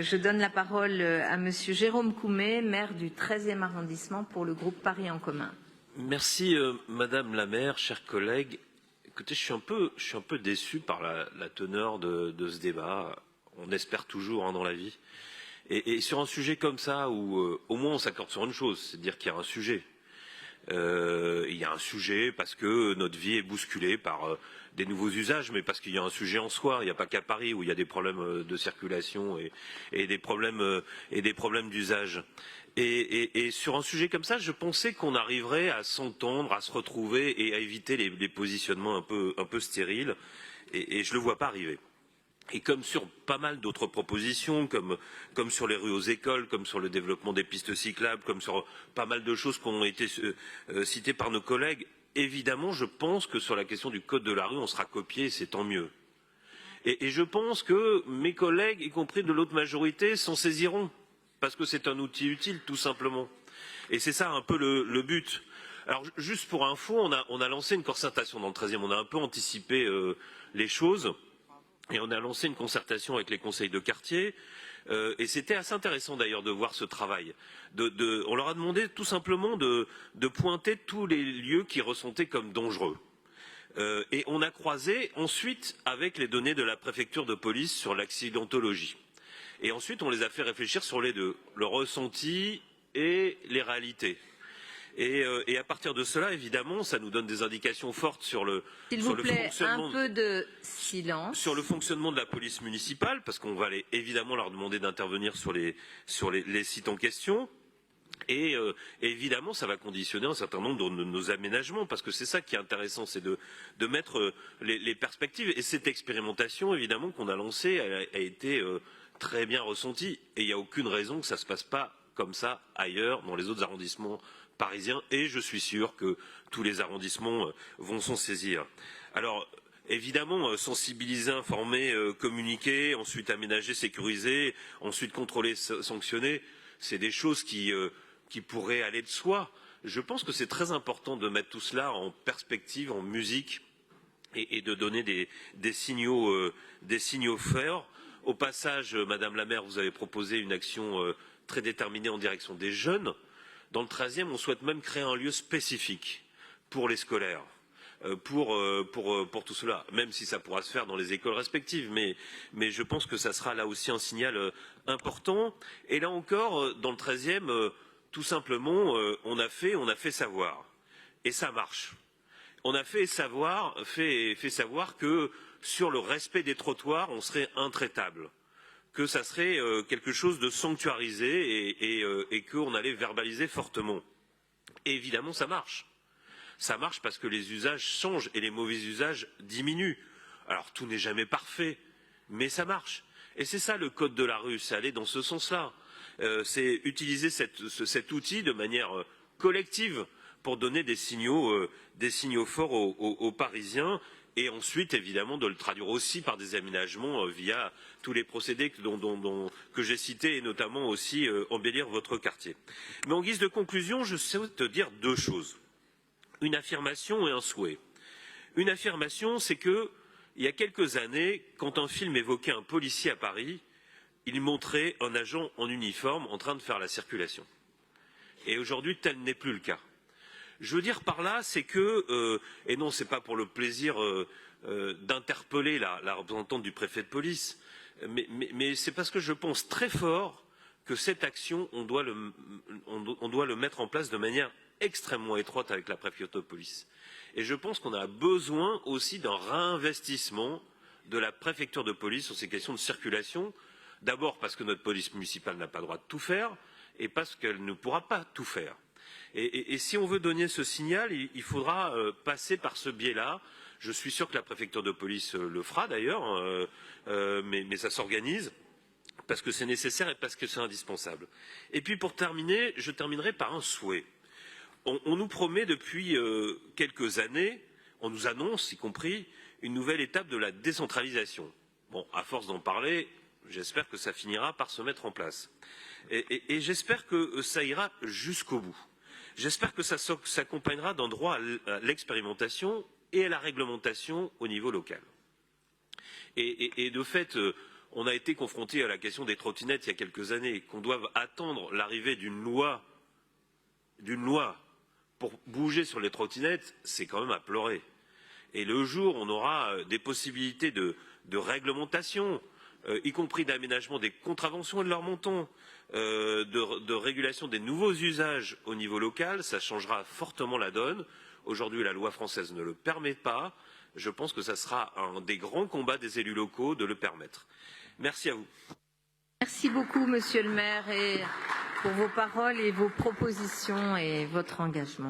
Je donne la parole à Monsieur Jérôme Coumet, maire du 13e arrondissement pour le groupe Paris en commun. Merci Madame la maire, chers collègues. Écoutez, je suis un peu déçu par la teneur de ce débat. On espère toujours dans la vie. Et sur un sujet comme ça, où au moins on s'accorde sur une chose, c'est de dire qu'il y a un sujet. Il y a un sujet parce que notre vie est bousculée par des nouveaux usages, mais parce qu'il y a un sujet en soi. Il n'y a pas qu'à Paris où il y a des problèmes de circulation et des problèmes d'usage. Et sur un sujet comme ça, je pensais qu'on arriverait à s'entendre, à se retrouver et à éviter les positionnements un peu stériles. Et je ne le vois pas arriver. Et comme sur pas mal d'autres propositions, comme sur les rues aux écoles, comme sur le développement des pistes cyclables, comme sur pas mal de choses qui ont été citées par nos collègues, évidemment, je pense que sur la question du code de la rue, on sera copié, c'est tant mieux. Et je pense que mes collègues, y compris de l'autre majorité, s'en saisiront, parce que c'est un outil utile, tout simplement. Et c'est ça un peu le but. Alors, juste pour info, on a lancé une concertation dans le 13e, on a un peu anticipé les choses. Et on a lancé une concertation avec les conseils de quartier, et c'était assez intéressant d'ailleurs de voir ce travail. On leur a demandé tout simplement de pointer tous les lieux qu'ils ressentaient comme dangereux. Et on a croisé ensuite avec les données de la préfecture de police sur l'accidentologie. Et ensuite on les a fait réfléchir sur les deux, le ressenti et les réalités. Et à partir de cela, évidemment, ça nous donne des indications fortes sur le fonctionnement. Un peu de silence. Sur le fonctionnement de la police municipale, parce qu'on va évidemment leur demander d'intervenir sur les sites en question. Et évidemment, ça va conditionner un certain nombre de nos aménagements, parce que c'est ça qui est intéressant, c'est de mettre les perspectives. Et cette expérimentation, évidemment, qu'on a lancée, a été très bien ressentie. Et il n'y a aucune raison que ça ne se passe pas comme ça ailleurs, dans les autres arrondissements parisiens, et je suis sûr que tous les arrondissements vont s'en saisir. Alors, évidemment, sensibiliser, informer, communiquer, ensuite aménager, sécuriser, ensuite contrôler, sanctionner, c'est des choses qui pourraient aller de soi. Je pense que c'est très important de mettre tout cela en perspective, en musique, et de donner des signaux forts. Au passage, Madame la maire, vous avez proposé une action très déterminée en direction des jeunes. Dans le 13e, on souhaite même créer un lieu spécifique pour les scolaires, pour tout cela, même si ça pourra se faire dans les écoles respectives. Mais je pense que ça sera là aussi un signal important. Et là encore, dans le 13e, tout simplement, on a fait savoir. Et ça marche. On a fait savoir que sur le respect des trottoirs, on serait intraitable, que ça serait quelque chose de sanctuarisé et qu'on allait verbaliser fortement. Et évidemment, ça marche. Ça marche parce que les usages changent et les mauvais usages diminuent. Alors, tout n'est jamais parfait, mais ça marche. Et c'est ça le code de la rue, c'est aller dans ce sens-là. C'est utiliser cet outil de manière collective pour donner des signaux forts aux Parisiens. Et ensuite, évidemment, de le traduire aussi par des aménagements via tous les procédés que j'ai cités, et notamment aussi embellir votre quartier. Mais en guise de conclusion, je souhaite te dire deux choses. Une affirmation et un souhait. Une affirmation, c'est que, il y a quelques années, quand un film évoquait un policier à Paris, il montrait un agent en uniforme en train de faire la circulation. Et aujourd'hui, tel n'est plus le cas. Je veux dire par là, c'est que, et non, ce n'est pas pour le plaisir d'interpeller la représentante du préfet de police, mais c'est parce que je pense très fort que cette action, on doit le mettre en place de manière extrêmement étroite avec la préfecture de police. Et je pense qu'on a besoin aussi d'un réinvestissement de la préfecture de police sur ces questions de circulation, d'abord parce que notre police municipale n'a pas le droit de tout faire, et parce qu'elle ne pourra pas tout faire. Et si on veut donner ce signal, il faudra passer par ce biais-là. Je suis sûr que la préfecture de police le fera d'ailleurs, mais ça s'organise parce que c'est nécessaire et parce que c'est indispensable. Et puis pour terminer, je terminerai par un souhait. On nous promet depuis quelques années, on nous annonce, y compris, une nouvelle étape de la décentralisation. Bon, à force d'en parler, j'espère que ça finira par se mettre en place. Et j'espère que ça ira jusqu'au bout. J'espère que ça s'accompagnera d'un droit à l'expérimentation et à la réglementation au niveau local. Et de fait, on a été confronté à la question des trottinettes il y a quelques années, qu'on doive attendre l'arrivée d'une loi pour bouger sur les trottinettes, c'est quand même à pleurer. Et le jour où on aura des possibilités de réglementation, y compris d'aménagement des contraventions et de leur montant, de régulation des nouveaux usages au niveau local, ça changera fortement la donne. Aujourd'hui, la loi française ne le permet pas. Je pense que ça sera un des grands combats des élus locaux de le permettre. Merci à vous. Merci beaucoup, Monsieur le maire, et pour vos paroles et vos propositions et votre engagement.